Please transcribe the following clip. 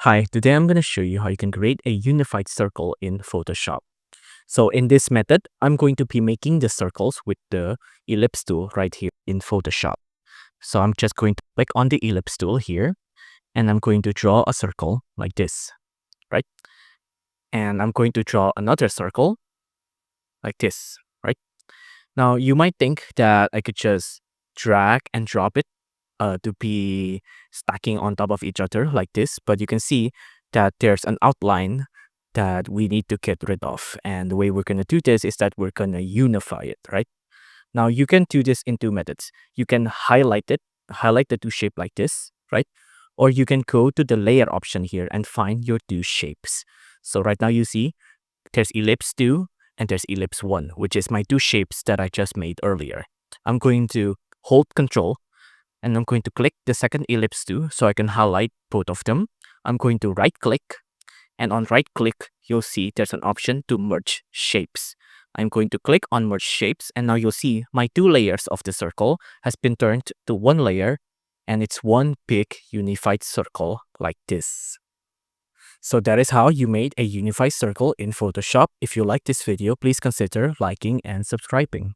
Hi, today I'm going to show you how you can create a unified circle in Photoshop. So in this method, I'm going to be making the circles with the ellipse tool right here in Photoshop. So I'm just going to click on the ellipse tool here, and I'm going to draw a circle like this, right? And I'm going to draw another circle like this, right? Now you might think that I could just drag and drop it to be stacking on top of each other like this, but you can see that there's an outline that we need to get rid of. And the way we're going to do this is that we're going to unify it, right? Now you can do this in two methods. You can highlight the two shape like this, right? Or you can go to the layer option here and find your two shapes. So right now you see there's ellipse 2 and there's ellipse 1, which is my two shapes that I just made earlier. I'm going to hold control and I'm going to click the second ellipse too so I can highlight both of them. I'm going to right click, and on right click you'll see there's an option to merge shapes. I'm going to click on merge shapes, and now you'll see my two layers of the circle has been turned to one layer, and it's one big unified circle like this. So that is how you made a unified circle in Photoshop. If you like this video, please consider liking and subscribing.